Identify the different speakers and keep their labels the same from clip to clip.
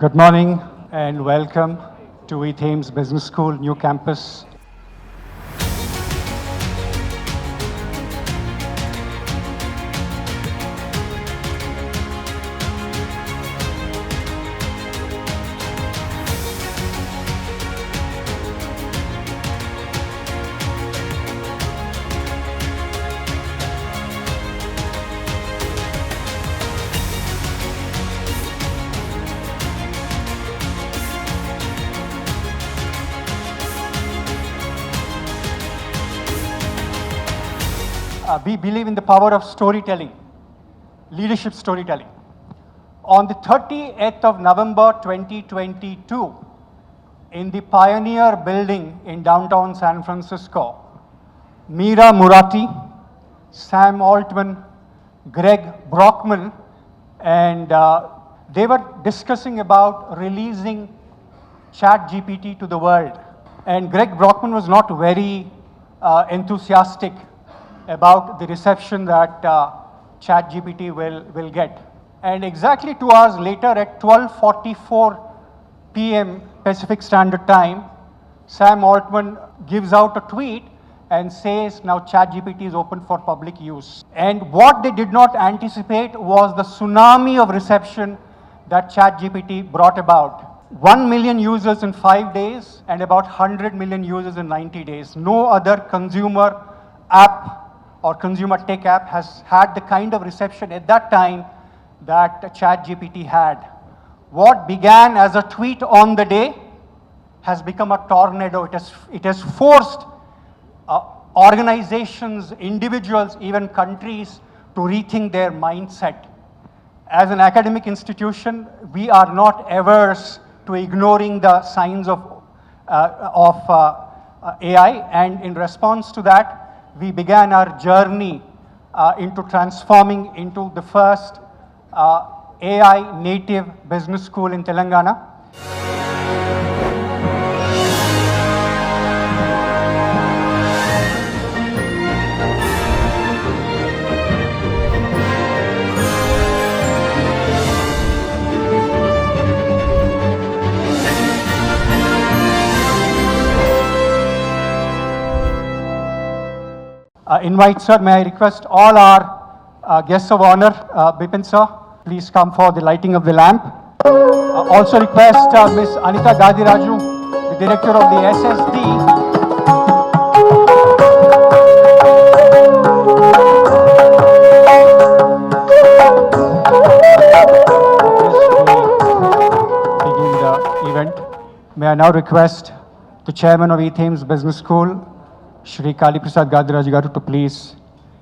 Speaker 1: Good morning and welcome to Ethames Business School, new campus. We believe in the power of storytelling, leadership storytelling. On the 30th of November 2022, in the Pioneer Building in downtown San Francisco, Meera Murati, Sam Altman, Greg Brockman, and they were discussing about releasing ChatGPT to the world. And Greg Brockman was not very enthusiastic about the reception that ChatGPT will get. And exactly 2 hours later at 12:44 p.m. Pacific Standard Time, Sam Altman gives out a tweet and says now ChatGPT is open for public use. And what they did not anticipate was the tsunami of reception that ChatGPT brought about. 1 million users in 5 days and about 100 million users in 90 days. No other consumer app or consumer tech app has had the kind of reception at that time that ChatGPT had. What began as a tweet on the day has become a tornado. It has forced organizations, individuals, even countries to rethink their mindset. As an academic institution, we are not averse to ignoring the signs of AI, and in response to that, we began our journey into transforming into the first AI native business school in Telangana. Invite, sir, may I request all our guests of honor, Bipin sir, please come for the lighting of the lamp. Also request Ms. Anita Gadiraju, the director of the SSD. Begin the event. May I now request the chairman of Ethames Business School, Shri Kali Prasad Gadiraju Garu, to please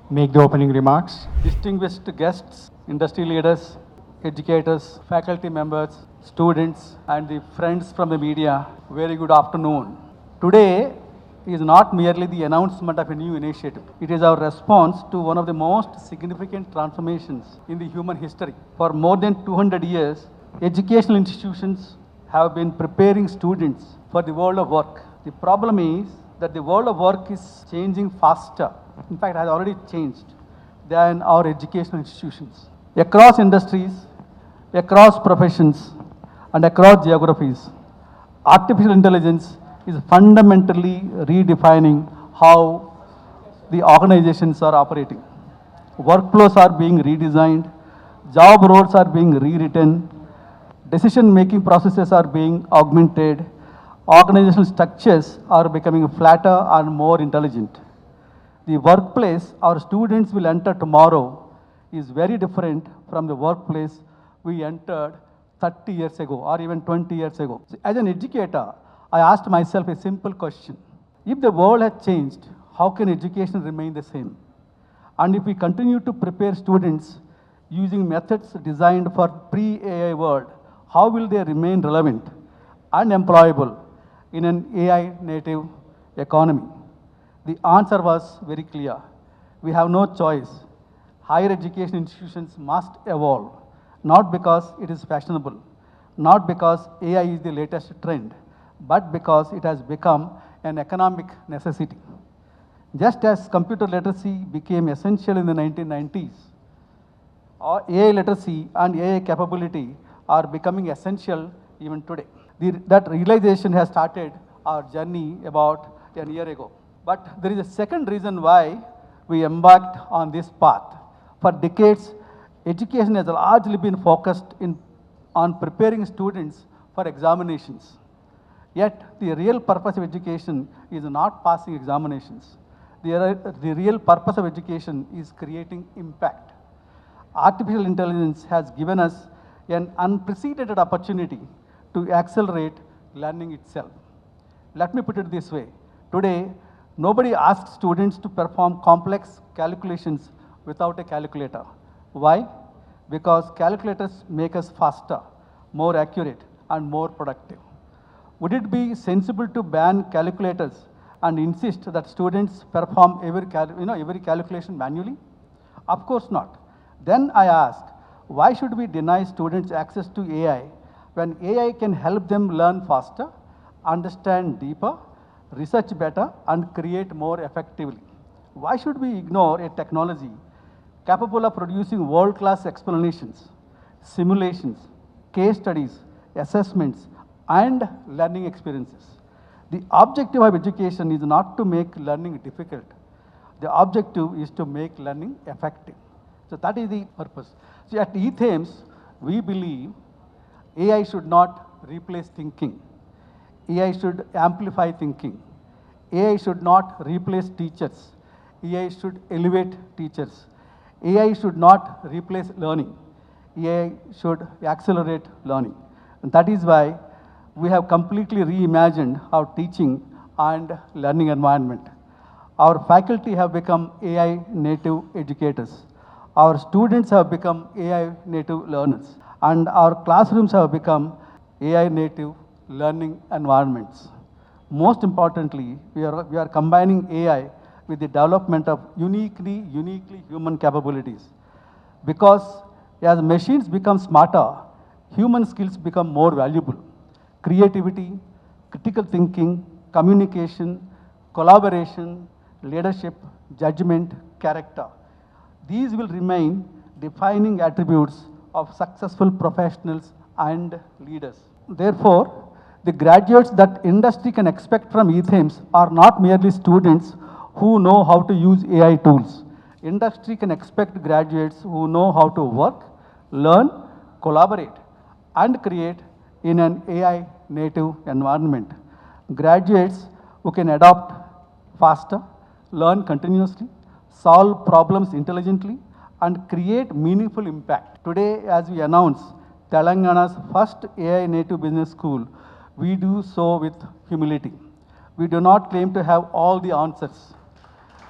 Speaker 1: make the opening remarks.
Speaker 2: Distinguished guests, industry leaders, educators, faculty members, students, and the friends from the media, very good afternoon. Today is not merely the announcement of a new initiative. It is our response to one of the most significant transformations in the human history. For more than 200 years, educational institutions have been preparing students for the world of work. The problem is that the world of work is changing faster, in fact has already changed, than our educational institutions. Across industries, across professions, and across geographies, artificial intelligence is fundamentally redefining how the organizations are operating. Workflows are being redesigned, job roles are being rewritten, decision-making processes are being augmented, organizational structures are becoming flatter and more intelligent. The workplace our students will enter tomorrow is very different from the workplace we entered 30 years ago or even 20 years ago. So as an educator, I asked myself a simple question. If the world has changed, how can education remain the same? And if we continue to prepare students using methods designed for pre-AI world, how will they remain relevant and employable in an AI native economy? The answer was very clear. We have no choice. Higher education institutions must evolve, not because it is fashionable, not because AI is the latest trend, but because it has become an economic necessity. Just as computer literacy became essential in the 1990s, AI literacy and AI capability are becoming essential even today. That realization has started our journey about a year ago. But there is a second reason why we embarked on this path. For decades, education has largely been focused on preparing students for examinations. Yet, the real purpose of education is not passing examinations. The real purpose of education is creating impact. Artificial intelligence has given us an unprecedented opportunity to accelerate learning itself. Let me put it this way. Today, nobody asks students to perform complex calculations without a calculator. Why? Because calculators make us faster, more accurate, and more productive. Would it be sensible to ban calculators and insist that students perform every calculation manually? Of course not. Then I ask, why should we deny students access to AI when AI can help them learn faster, understand deeper, research better, and create more effectively? Why should we ignore a technology capable of producing world-class explanations, simulations, case studies, assessments, and learning experiences? The objective of education is not to make learning difficult. The objective is to make learning effective. So that is the purpose. So at Ethames, we believe AI should not replace thinking. AI should amplify thinking. AI should not replace teachers. AI should elevate teachers. AI should not replace learning. AI should accelerate learning. And that is why we have completely reimagined our teaching and learning environment. Our faculty have become AI native educators. Our students have become AI native learners. And our classrooms have become AI native learning environments. Most importantly, we are combining AI with the development of uniquely human capabilities. Because as machines become smarter, human skills become more valuable. Creativity, critical thinking, communication, collaboration, leadership, judgment, character. These will remain defining attributes of successful professionals and leaders. Therefore, the graduates that industry can expect from Ethames are not merely students who know how to use AI tools. Industry can expect graduates who know how to work, learn, collaborate, and create in an AI native environment. Graduates who can adapt faster, learn continuously, solve problems intelligently, and create meaningful impact. Today, as we announce Telangana's first AI native business school, we do so with humility. We do not claim to have all the answers.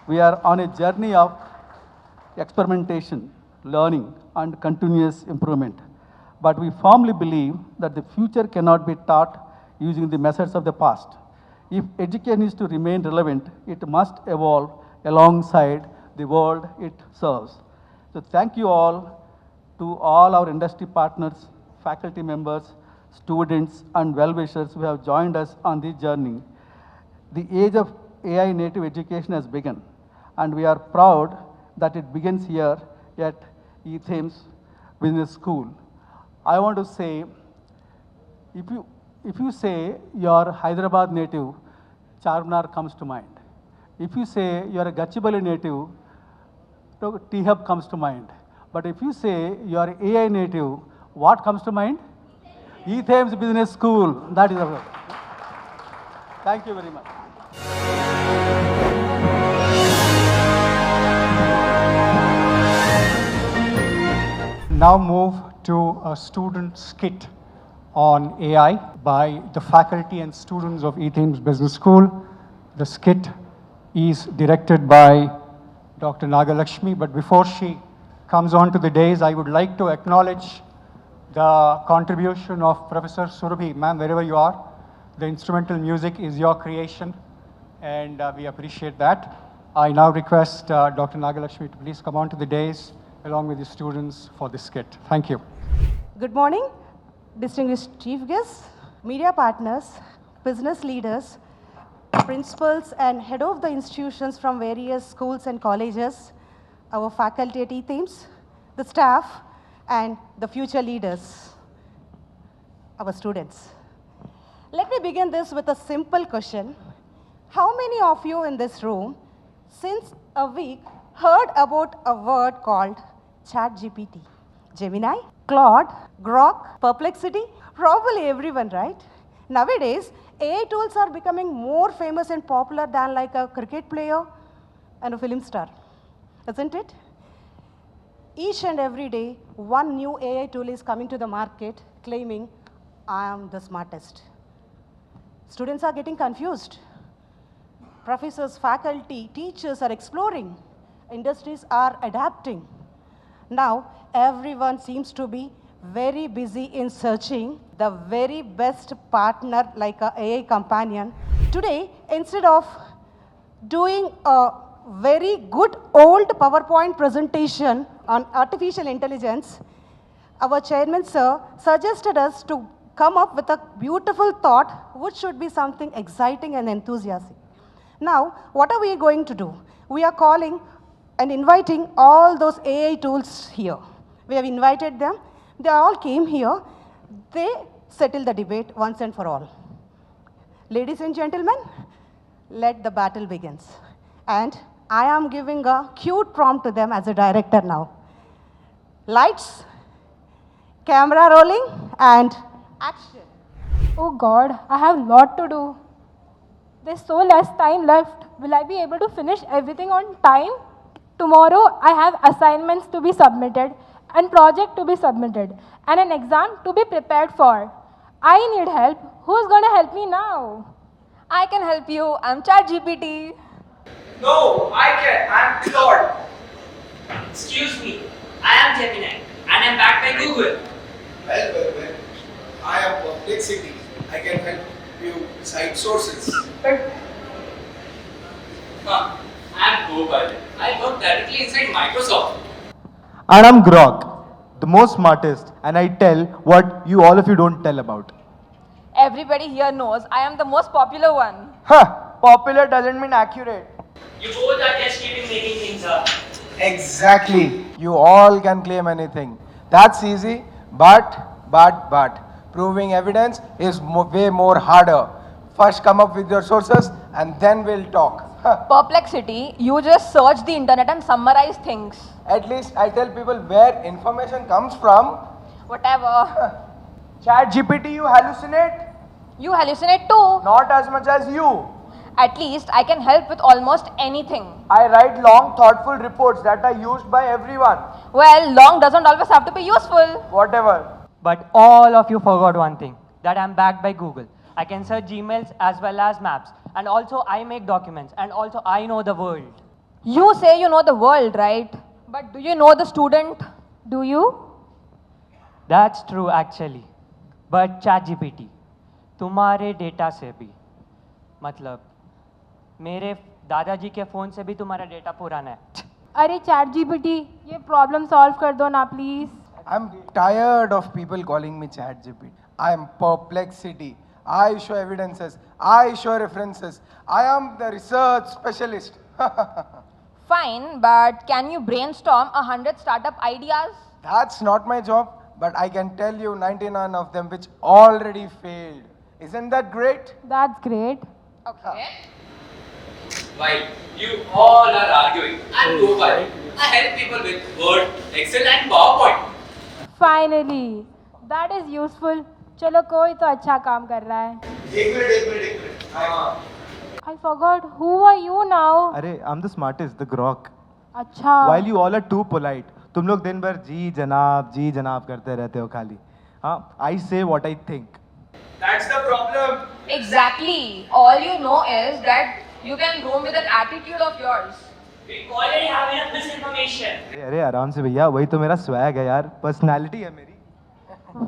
Speaker 2: We are on a journey of experimentation, learning, and continuous improvement. But we firmly believe that the future cannot be taught using the methods of the past. If education is to remain relevant, it must evolve alongside the world it serves. So thank you all to all our industry partners, faculty members, students, and well-wishers who have joined us on this journey. The age of AI native education has begun, and we are proud that it begins here at Ethames Business School. I want to say, if you say you're Hyderabad native, Charminar comes to mind. If you say you're a Gachibowli native, T-Hub comes to mind. But if you say you're AI native, what comes to mind? Ethames Business School. That is our. Thank you very much.
Speaker 1: Now move to a student skit on AI by the faculty and students of Ethames Business School. The skit is directed by Dr. Nagalakshmi, but before she comes on to the dais, I would like to acknowledge the contribution of Professor Surabhi. Ma'am, wherever you are, the instrumental music is your creation, and we appreciate that. I now request Dr. Nagalakshmi to please come on to the dais along with the students for this skit. Thank you.
Speaker 3: Good morning, distinguished chief guests, media partners, business leaders, principals and head of the institutions from various schools and colleges, our faculty at Ethames, the staff, and the future leaders. our students. Let me begin this with a simple question. How many of you in this room, since a week, heard about a word called ChatGPT? Gemini, Claude, Grok, Perplexity? Probably everyone, right? Nowadays, AI tools are becoming more famous and popular than like a cricket player and a film star, isn't it? Each and every day, one new AI tool is coming to the market claiming, I am the smartest. Students are getting confused. Professors, faculty, teachers are exploring. Industries are adapting. Now, everyone seems to be very busy in searching the very best partner like a AI companion. Today, instead of doing a very good old PowerPoint presentation on artificial intelligence, our chairman, sir, suggested us to come up with a beautiful thought which should be something exciting and enthusiastic. Now, what are we going to do? We are calling and inviting all those AI tools here. We have invited them. They all came here. They settled the debate once and for all. Ladies and gentlemen, let the battle begins. And I am giving a cute prompt to them as a director now. Lights, camera rolling, and action.
Speaker 4: Oh God, I have a lot to do. There's so less time left. Will I be able to finish everything on time? Tomorrow I have assignments to be submitted and project to be submitted and an exam to be prepared for. I need help. Who's going to help me now?
Speaker 5: I can help you. I'm ChatGPT.
Speaker 6: No, I can. I'm Claude. Excuse me. I am Gemini and I'm backed by Google.
Speaker 7: Well. I am Perplexity. I can help you cite sources.
Speaker 6: I'm Gopal. I work directly inside Microsoft.
Speaker 8: And I'm Grok, the most smartest, and I tell what you all of you don't tell about.
Speaker 5: Everybody here knows I am the most popular one.
Speaker 8: Popular doesn't mean accurate.
Speaker 6: You both are just keeping making things up.
Speaker 7: Exactly. You all can claim anything. That's easy, but. Proving evidence is way more harder. First come up with your sources and then we'll talk.
Speaker 5: Perplexity, you just search the internet and summarize things.
Speaker 7: At least I tell people where information comes from.
Speaker 5: Whatever.
Speaker 7: ChatGPT, you hallucinate?
Speaker 5: You hallucinate too.
Speaker 7: Not as much as you.
Speaker 5: At least I can help with almost anything.
Speaker 7: I write long, thoughtful reports that are used by everyone.
Speaker 5: Well, long doesn't always have to be useful.
Speaker 7: Whatever.
Speaker 9: But all of you forgot one thing, that I'm backed by Google. I can search Gmails as well as maps. And also I make documents. And also I know the world.
Speaker 5: You say you know the world, right? But do you know the student? Do you?
Speaker 9: That's true actually. But ChatGPT, तुम्हारे data से भी, मतलब मेरे दादाजी के phone से भी तुम्हारा डेटा पुराना है.
Speaker 4: अरे ChatGPT, ये प्रॉब्लम सॉल्व कर दो ना please.
Speaker 7: I'm tired of people calling me ChatGPT. I am Perplexity. I show evidences. I show references. I am the research specialist.
Speaker 5: Fine, but can you brainstorm 100 startup ideas?
Speaker 7: That's not my job, but I can tell you 99 of them which already failed. Isn't that great?
Speaker 4: That's great.
Speaker 5: Okay.
Speaker 6: While you all are arguing, I'm Gopal. I help people with Word, Excel and PowerPoint.
Speaker 4: Finally, that is useful. चलो कोई तो अच्छा काम कर रहा है.
Speaker 7: एक minute.
Speaker 4: I forgot. Who are you now?
Speaker 8: अरे I'm the smartest, the Grok.
Speaker 4: अच्छा.
Speaker 8: While you all are too polite, तुम लोग दिन भर जी जनाब करते रहते हो खाली. हाँ, I say what I think.
Speaker 7: That's the problem.
Speaker 5: Exactly. All you know is that you can roam with that attitude of yours.
Speaker 6: We already have enough misinformation.
Speaker 8: अरे आराम से भैया, वही तो मेरा swag है यार, personality है मेरी.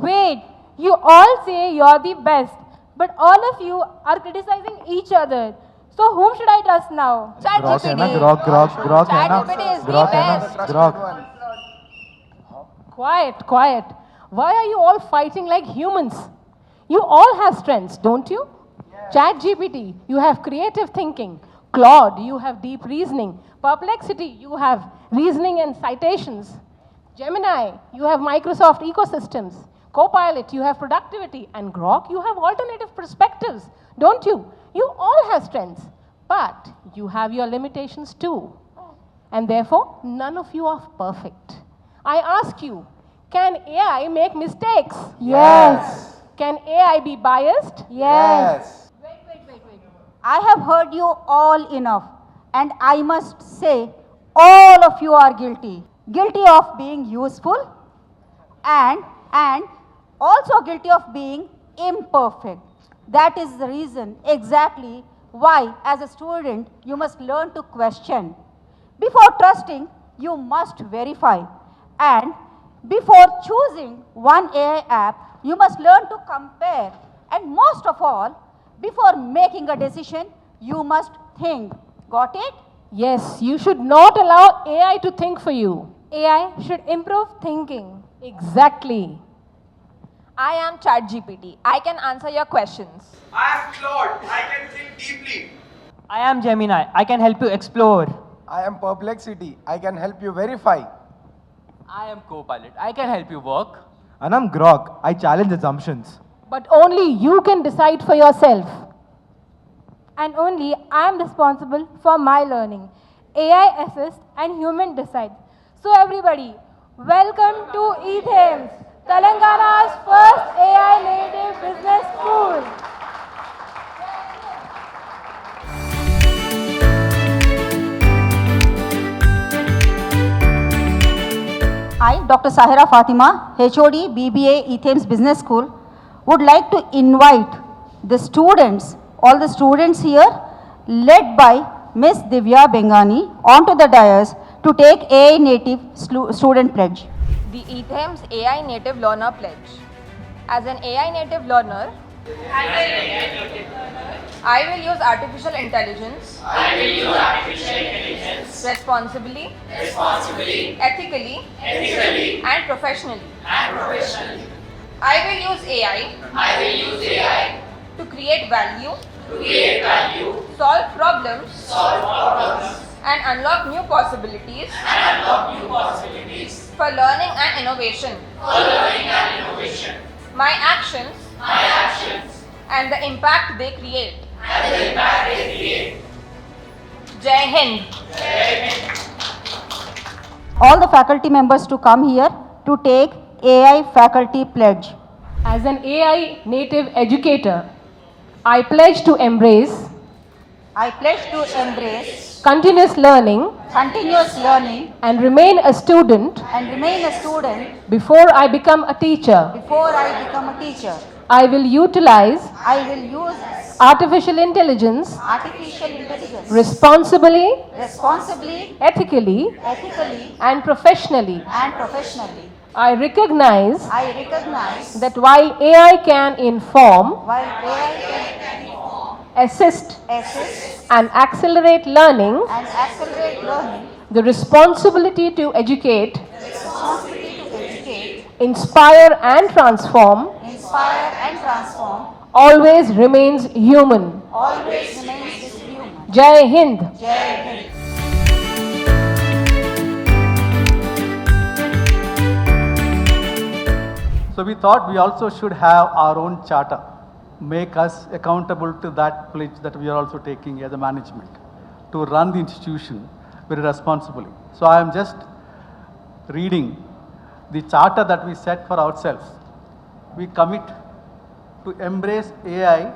Speaker 4: Wait, you all say you're the best, but all of you are criticizing each other. So whom should I trust now?
Speaker 8: Grok है ना,
Speaker 5: ChatGPT.
Speaker 8: Grok है ना,
Speaker 5: ChatGPT is the
Speaker 8: Grok है ना,
Speaker 5: best.
Speaker 8: Grok.
Speaker 10: Quiet. Why are you all fighting like humans? You all have strengths, don't you? ChatGPT, you have creative thinking. Claude, you have deep reasoning. Perplexity, you have reasoning and citations. Gemini, you have Microsoft ecosystems. Copilot, you have productivity. And Grok, you have alternative perspectives, don't you? You all have strengths, but you have your limitations too. And therefore, none of you are perfect. I ask you, can AI make mistakes?
Speaker 7: Yes.
Speaker 10: Can AI be biased?
Speaker 7: Yes.
Speaker 11: Wait. I have heard you all enough, and I must say, all of you are guilty. Guilty of being useful and also guilty of being imperfect. That is the reason exactly why, as a student, you must learn to question. Before trusting, you must verify. And before choosing one AI app, you must learn to compare. And most of all, before making a decision, you must think. Got it?
Speaker 10: Yes, you should not allow AI to think for you.
Speaker 4: AI should improve thinking.
Speaker 10: Exactly.
Speaker 5: I am ChatGPT. I can answer your questions.
Speaker 7: I am Claude. I can think deeply.
Speaker 9: I am Gemini. I can help you explore.
Speaker 7: I am Perplexity. I can help you verify.
Speaker 6: I am Copilot. I can help you work.
Speaker 8: And I'm Grok. I challenge assumptions.
Speaker 10: But only you can decide for yourself.
Speaker 4: And only I am responsible for my learning. AI assists and human decides. So everybody, welcome to Ethames, Telangana's first AI native business school.
Speaker 11: I, Dr. Sahira Fatima, HOD, BBA, Ethames Business School, would like to invite the students, all the students here, led by Miss Divya Bengani, onto the dais to take AI Native Student Pledge.
Speaker 5: The Ethames AI Native Learner Pledge. As an AI Native Learner, I will use artificial intelligence. Responsibly, ethically, and professionally. I will use AI to create value, solve problems, and unlock new possibilities for learning and innovation. My actions and the impact they create. Jai Hind.
Speaker 11: All the faculty members to come here to take AI Faculty Pledge.
Speaker 10: As an AI native educator, I pledge to embrace
Speaker 11: I pledge to embrace
Speaker 10: continuous learning
Speaker 11: continuous learning
Speaker 10: and remain a student
Speaker 11: and remain a student
Speaker 10: before I become a teacher.
Speaker 11: before I become a teacher.
Speaker 10: I will utilize
Speaker 11: I will use
Speaker 10: artificial intelligence
Speaker 11: artificial intelligence
Speaker 10: responsibly,
Speaker 11: responsibly,
Speaker 10: ethically, and professionally.
Speaker 11: and professionally.
Speaker 10: I recognize
Speaker 11: I recognize
Speaker 10: that while AI can inform,
Speaker 11: while AI can
Speaker 10: assist,
Speaker 11: assist
Speaker 10: and accelerate learning,
Speaker 11: and accelerate learning,
Speaker 10: the responsibility to educate,
Speaker 11: responsibility to educate,
Speaker 10: inspire, and transform
Speaker 11: inspire and transform
Speaker 10: always remains human.
Speaker 11: always remains with human.
Speaker 10: Jai Hind.
Speaker 11: Jai Hind.
Speaker 2: So we thought we also should have our own charter, make us accountable to that pledge that we are also taking as a management to run the institution very responsibly. So I am just reading the charter that we set for ourselves. We commit to embrace AI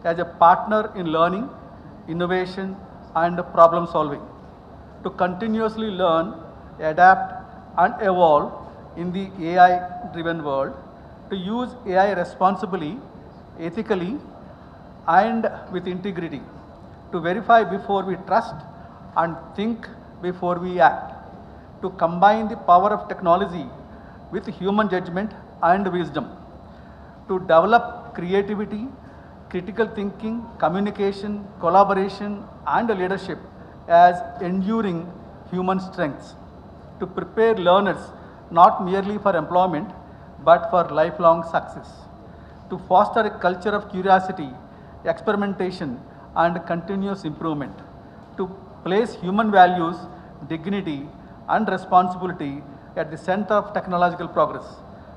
Speaker 2: as a partner in learning, innovation, and problem solving, to continuously learn, adapt, and evolve in the AI-driven world, to use AI responsibly, ethically, and with integrity, to verify before we trust and think before we act, to combine the power of technology with human judgment and wisdom, to develop creativity, critical thinking, communication, collaboration, and leadership as enduring human strengths, to prepare learners not merely for employment but for lifelong success, to foster a culture of curiosity, experimentation, and continuous improvement, to place human values, dignity, and responsibility at the center of technological progress,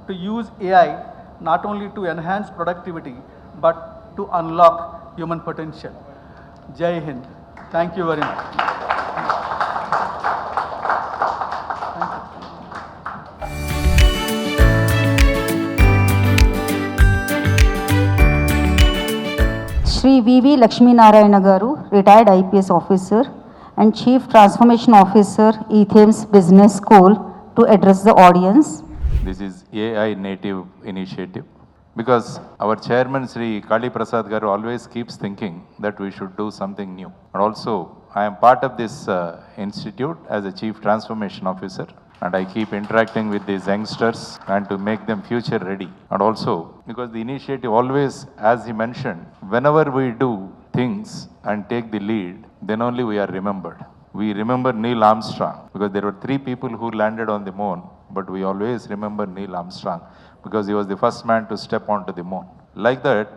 Speaker 2: to use AI not only to enhance productivity, but to unlock human potential. Jai Hind. Thank you very much.
Speaker 11: Shri V.V. Lakshmi Narayana Garu, retired IPS officer and Chief Transformation Officer, Ethames Business School, to address the audience.
Speaker 12: This is AI native initiative because our chairman Sri Kali Prasad Garu always keeps thinking that we should do something new. And also I am part of this institute as a Chief Transformation Officer, and I keep interacting with these youngsters and to make them future ready. And also because the initiative always, as he mentioned, whenever we do things and take the lead, then only we are remembered. We remember Neil Armstrong because there were 3 people who landed on the moon, but we always remember Neil Armstrong because he was the first man to step onto the moon. Like that,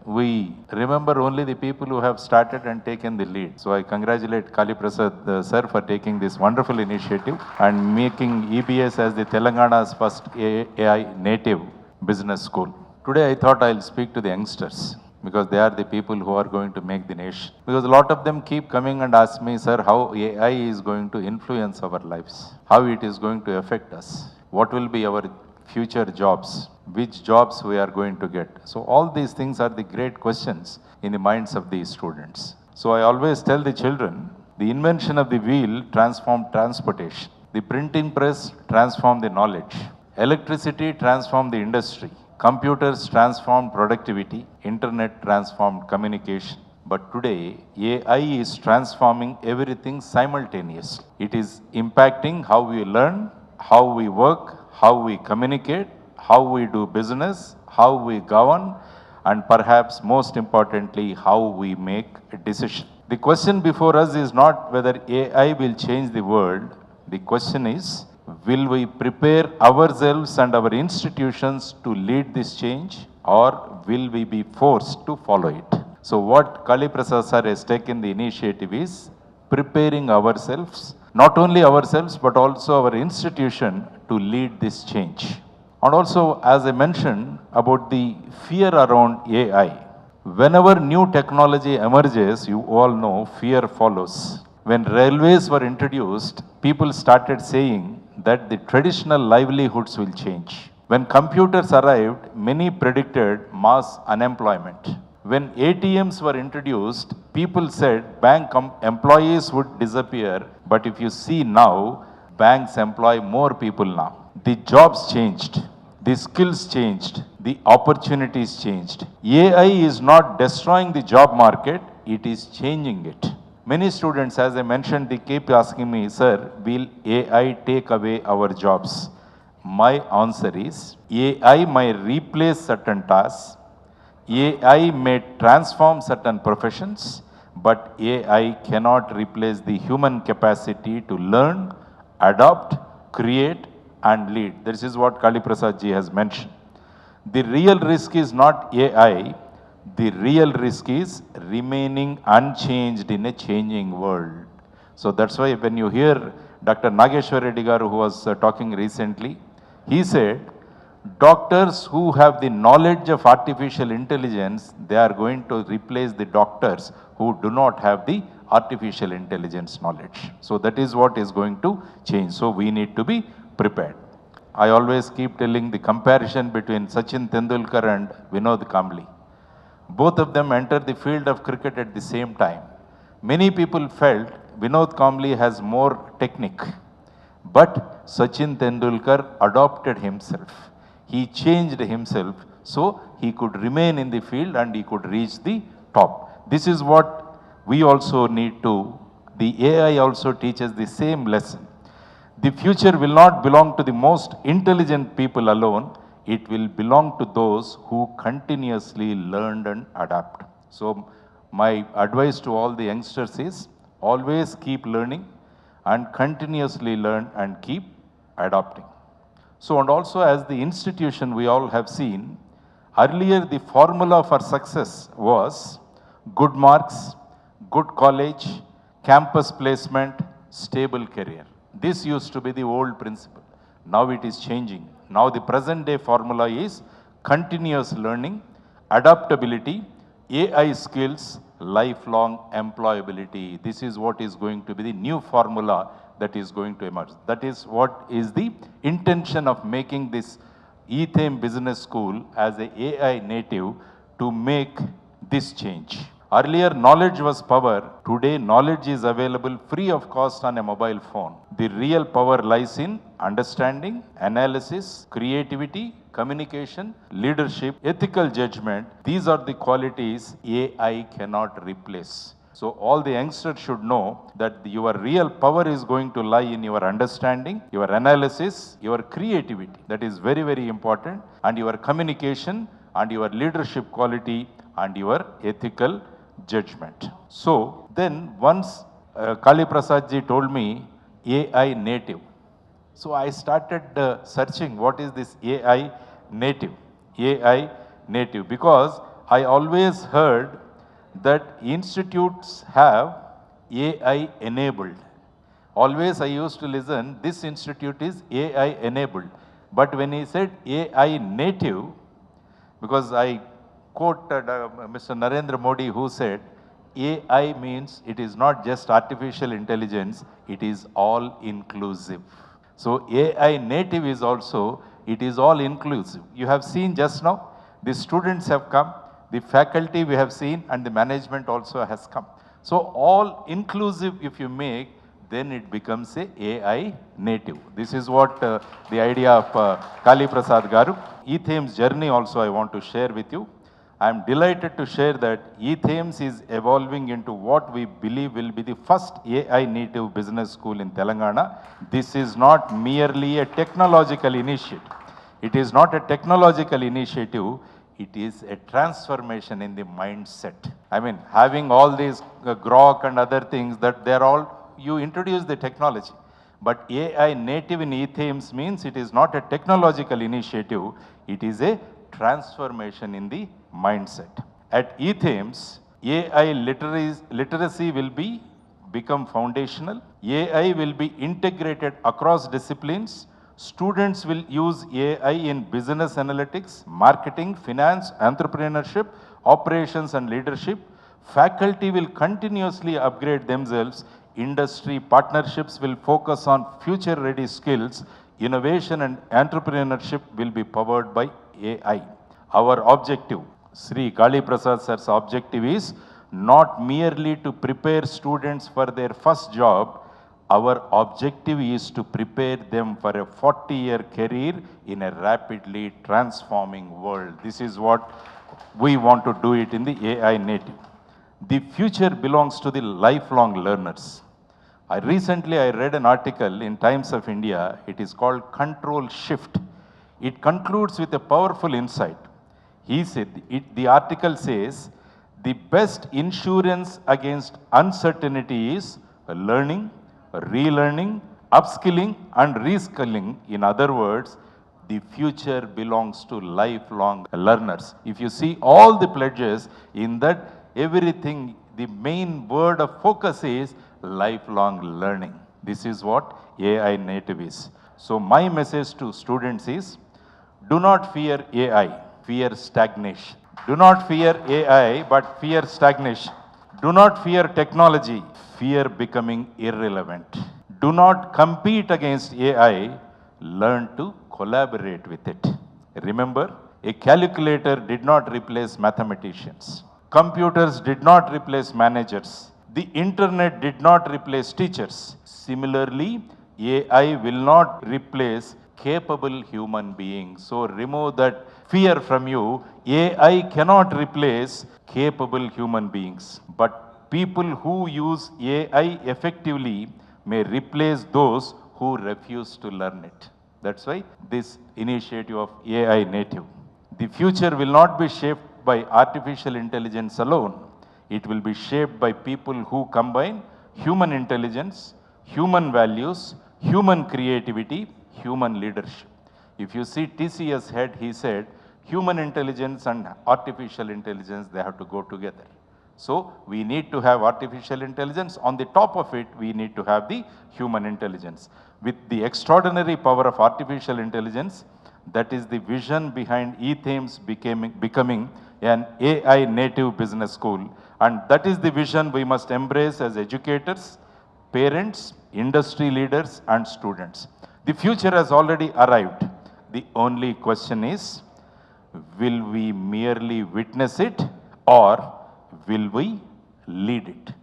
Speaker 12: we remember only the people who have started and taken the lead. So I congratulate Kali Prasad sir for taking this wonderful initiative and making EBS as the Telangana's first AI native business school. Today I thought I'll speak to the youngsters because they are the people who are going to make the nation. Because a lot of them keep coming and ask me, sir, how AI is going to influence our lives, how it is going to affect us, what will be our future jobs, which jobs we are going to get. So all these things are the great questions in the minds of these students. So I always tell the children, the invention of the wheel transformed transportation. The printing press transformed the knowledge. Electricity transformed the industry. Computers transformed productivity. Internet transformed communication. But today, AI is transforming everything simultaneously. It is impacting how we learn, how we work, how we communicate, how we do business, how we govern, and perhaps most importantly, how we make a decision. The question before us is not whether AI will change the world. The question is, will we prepare ourselves and our institutions to lead this change, or will we be forced to follow it? So what Kali Prasad sir has taken the initiative is preparing ourselves, not only ourselves, but also our institution to lead this change. And also, as I mentioned about the fear around AI, whenever new technology emerges, you all know fear follows. When railways were introduced, people started saying that the traditional livelihoods will change. When computers arrived, many predicted mass unemployment. When ATMs were introduced, people said bank employees would disappear, but if you see now, banks employ more people now. The jobs changed, the skills changed, the opportunities changed. AI is not destroying the job market, it is changing it. Many students, as I mentioned, they keep asking me, sir, will AI take away our jobs? My answer is, AI might replace certain tasks, AI may transform certain professions, but AI cannot replace the human capacity to learn, adopt, create, and lead. This is what Kali Prasad ji has mentioned. The real risk is not AI, the real risk is remaining unchanged in a changing world. So that's why when you hear Dr. Nageshwar Reddy Garu, who was talking recently, he said, doctors who have the knowledge of artificial intelligence, they are going to replace the doctors who do not have the artificial intelligence knowledge. So that is what is going to change. So we need to be prepared. I always keep telling the comparison between Sachin Tendulkar and Vinod Kambli. Both of them entered the field of cricket at the same time. Many people felt Vinod Kambli has more technique, but Sachin Tendulkar adopted himself. He changed himself so he could remain in the field and he could reach the top. This is what we also need to, the AI also teaches the same lesson. The future will not belong to the most intelligent people alone, it will belong to those who continuously learn and adapt. So my advice to all the youngsters is always keep learning and continuously learn and keep adapting. So, and also as the institution we all have seen, earlier the formula for success was good marks, good college, campus placement, stable career. This used to be the old principle. Now it is changing. Now the present day formula is continuous learning, adaptability, AI skills, lifelong employability. This is what is going to be the new formula that is going to emerge. That is what is the intention of making this Ethame Business School as a AI native to make this change. Earlier, knowledge was power. Today, knowledge is available free of cost on a mobile phone. The real power lies in understanding, analysis, creativity, communication, leadership, ethical judgment. These are the qualities AI cannot replace. So all the youngsters should know that your real power is going to lie in your understanding, your analysis, your creativity. That is very, very important. And your communication and your leadership quality and your ethical judgment. So then once Kali Prasad ji told me AI native. So I started searching what is this AI native. AI native, because I always heard that institutes have AI enabled. Always I used to listen, this institute is AI enabled. But when he said AI native, because I quoted Mr. Narendra Modi, who said, AI means it is not just artificial intelligence, it is all inclusive. So AI native is also, it is all inclusive. You have seen just now, the students have come, the faculty we have seen, and the management also has come. So all inclusive if you make, then it becomes a AI native. This is what the idea of Kali Prasad Garu. Ethames journey also I want to share with you. I am delighted to share that Ethames is evolving into what we believe will be the first AI native business school in Telangana. This is not merely a technological initiative. It is not a technological initiative. It is a transformation in the mindset. I mean, having all these grok and other things, that they're all, you introduce the technology. But AI native in Ethames means it is not a technological initiative, it is a transformation in the mindset. At Ethames, AI literacy will become foundational. AI will be integrated across disciplines. Students will use AI in business analytics, marketing, finance, entrepreneurship, operations and leadership. Faculty will continuously upgrade themselves. Industry partnerships will focus on future-ready skills. Innovation and entrepreneurship will be powered by AI. Our objective, Sri Kali Prasad sir's objective is not merely to prepare students for their first job. Our objective is to prepare them for a 40-year career in a rapidly transforming world. This is what we want to do it in the AI native. The future belongs to the lifelong learners. Recently I read an article in Times of India. It is called Control Shift. It concludes with a powerful insight. He said, the article says, the best insurance against uncertainty is learning, relearning, upskilling and reskilling. In other words, the future belongs to lifelong learners. If you see all the pledges in that, everything, the main word of focus is lifelong learning. This is what AI native is. So my message to students is, do not fear AI, fear stagnation. Do not fear AI, but fear stagnation. Do not fear technology, fear becoming irrelevant. Do not compete against AI, learn to collaborate with it. Remember, a calculator did not replace mathematicians. Computers did not replace managers. The internet did not replace teachers. Similarly, AI will not replace capable human beings. So remove that fear from you. AI cannot replace capable human beings. But people who use AI effectively may replace those who refuse to learn it. That's why this initiative of AI native. The future will not be shaped by artificial intelligence alone. It will be shaped by people who combine human intelligence, human values, human creativity, human leadership. If you see TCS head, he said, human intelligence and artificial intelligence, they have to go together. So we need to have artificial intelligence. On the top of it, we need to have the human intelligence. With the extraordinary power of artificial intelligence, That is the vision behind Ethames becoming an AI native business school. And that is the vision we must embrace as educators, parents, industry leaders, and students. The future has already arrived. The only question is, will we merely witness it or will we lead it?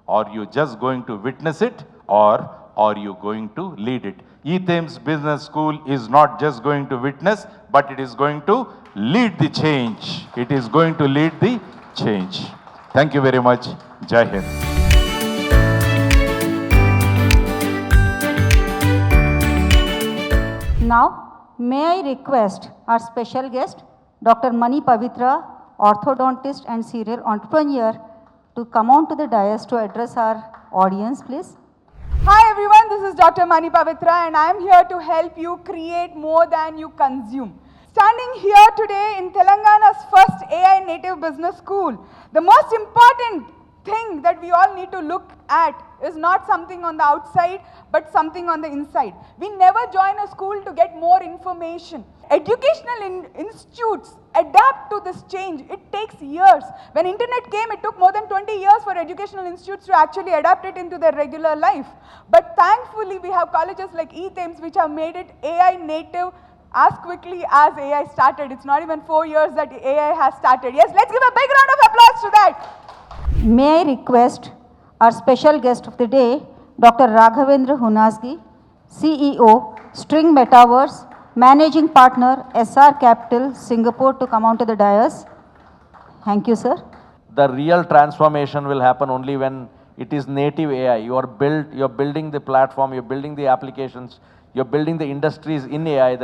Speaker 12: Are you just going to witness it or are you going to lead it? Ethames Business School is not just going to witness, but it is going to lead the change. It is going to lead the change. Thank you very much. Jai Hind.
Speaker 11: Now, may I request our special guest, Dr. Mani Pavitra, orthodontist and serial entrepreneur, to come on to the dais to address our audience, please.
Speaker 13: Hi everyone, this is Dr. Mani Pavitra and I am here to help you create more than you consume. Standing here today in Telangana's first AI native business school, the most important thing that we all need to look at is not something on the outside, but something on the inside. We never join a school to get more information. Educational institutes adapt to this change. It takes years. When internet came, it took more than 20 years for educational institutes to actually adapt it into their regular life. But thankfully, we have colleges like Ethames which have made it AI native as quickly as AI started. It's not even 4 years that AI has started. Yes, let's give a big round of applause to that.
Speaker 11: May I request our special guest of the day, Dr. Raghavendra Hunasgi, CEO, String Metaverse, Managing Partner, SR Capital, Singapore, to come onto the dais. Thank you, sir.
Speaker 14: The real transformation will happen only when it is native AI. You're building the platform, you're building the applications, you're building the industries in AI,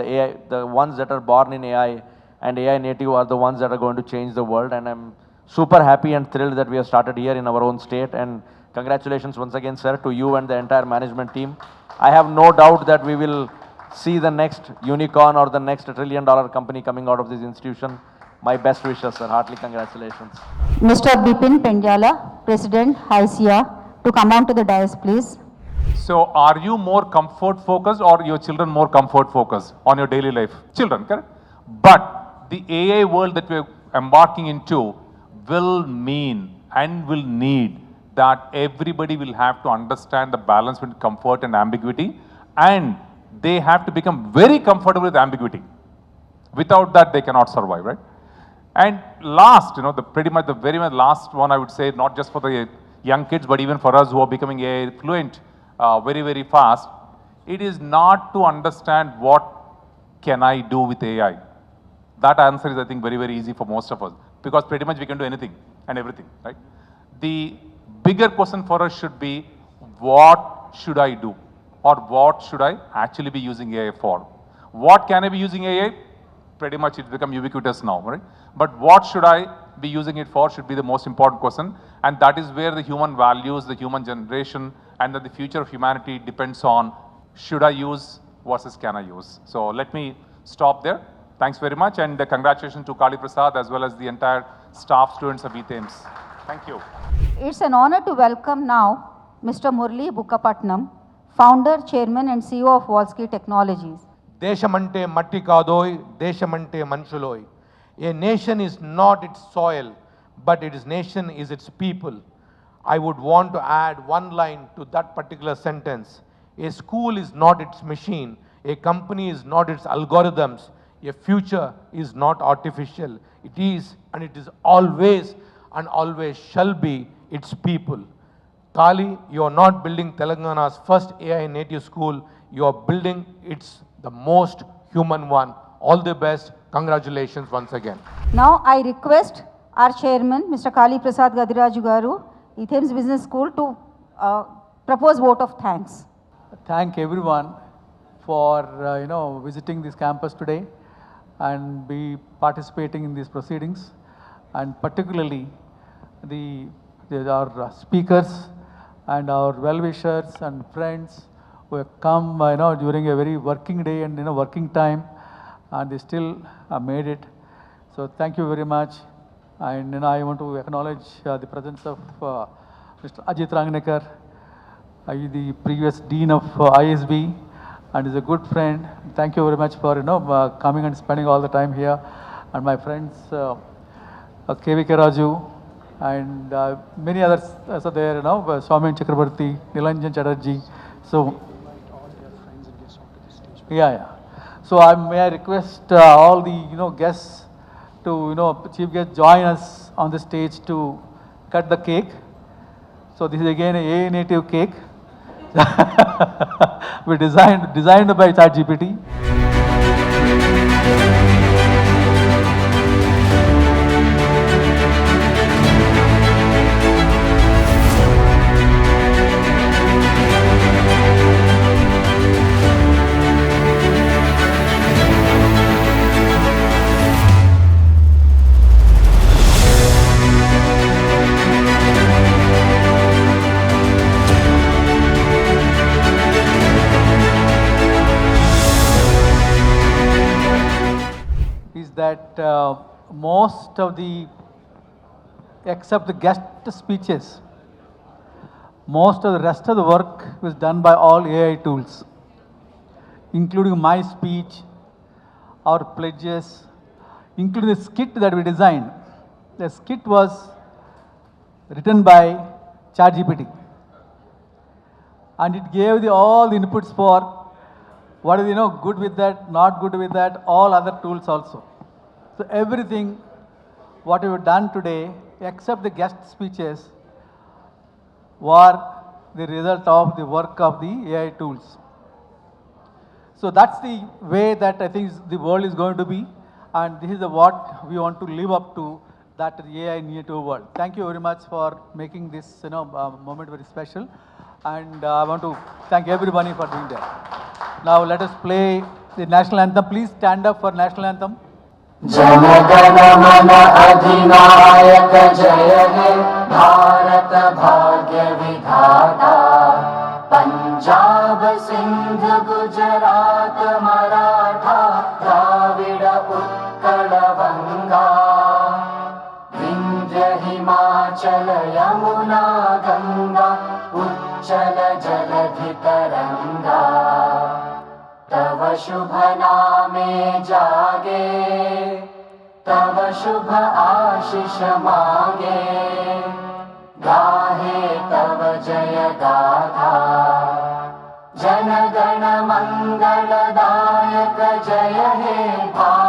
Speaker 14: the ones that are born in AI and AI native are the ones that are going to change the world. And I'm super happy and thrilled that we have started here in our own state. And congratulations once again, sir, to you and the entire management team. I have no doubt that we will see the next unicorn or the next $1 trillion company coming out of this institution. My best wishes, sir. Heartily congratulations.
Speaker 11: Mr. Bipin Pendyala, President, HICIA, to come on to the dais, please.
Speaker 15: So are you more comfort focused or your children more comfort focused on your daily life? Children, correct? But the AI world that we're embarking into will mean and will need that everybody will have to understand the balance between comfort and ambiguity, and they have to become very comfortable with ambiguity. Without that, they cannot survive, right? And last, pretty much the very much last one, I would say, not just for the young kids, but even for us who are becoming AI fluent very, very fast, it is not to understand what can I do with AI. That answer is, I think, very, very easy for most of us, because pretty much we can do anything and everything, right? The bigger question for us should be, what should I do? Or what should I actually be using AI for? What can I be using AI? Pretty much it's become ubiquitous now, right? But what should I be using it for should be the most important question. And that is where the human values, the human generation, and then the future of humanity depends on, should I use versus can I use? So let me stop there. Thanks very much, and congratulations to Kali Prasad as well as the entire staff, students of Ethames. Thank you.
Speaker 11: It's an honor to welcome now Mr. Murli Bukkapatnam, Founder, Chairman and CEO of Walski Technologies.
Speaker 16: దేశమంటే మట్టి కాదోయ్, దేశమంటే మనుషులోయ్. A nation is not its soil, but its nation is its people. I would want to add one line to that particular sentence. A school is not its machine. A company is not its algorithms. A future is not artificial. It is, and it is always and always shall be, its people. Kali, you are not building Telangana's first AI native school. You are building the most human one. All the best. Congratulations once again.
Speaker 11: Now I request our chairman, Mr. Kali Prasad Gadiraju Garu, Ethames Business School, to propose vote of thanks.
Speaker 2: Thank everyone for visiting this campus today and be participating in these proceedings, and particularly our speakers and our well-wishers and friends who have come during a very working day and working time, and they still made it. So thank you very much. And I want to acknowledge the presence of Mr. Ajit Rangnekar, the previous Dean of ISB, and is a good friend. thank you very much for coming and spending all the time here, and my friends KVK Raju and many others are there. Swami Chakrabarti, Nilanjan Chatterjee. So yeah. So may I request all the guests to chief guests join us on the stage to cut the cake. So this is again a AI native cake. We designed by ChatGPT. Is that most of except the guest speeches, most of the rest of the work was done by all AI tools, including my speech, our pledges, including the skit that we designed. The skit was written by ChatGPT, and it gave all the inputs for what is good with that, not good with that, all other tools also. So everything what we have done today, except the guest speeches, were the result of the work of the AI tools. So that's the way that I think the world is going to be, and this is what we want to live up to, that AI native world. Thank you very much for making this moment very special, and I want to thank everybody for being there. Now let us play the national anthem. Please stand up for national anthem.
Speaker 17: जनगण मन अधिनायक जय हे भारत भाग्य विधाता पंजाब सिंध गुजरात मराठा द्राविड उत्कल बंगा विंध्य हिमाचल यमुना गंगा उच्चल जलधि तरंगा तव शुभ नामे जागे तव शुभ आशीष मांगे गाहे तव जय गाथा जन गण मंगलदायक जय हे भारत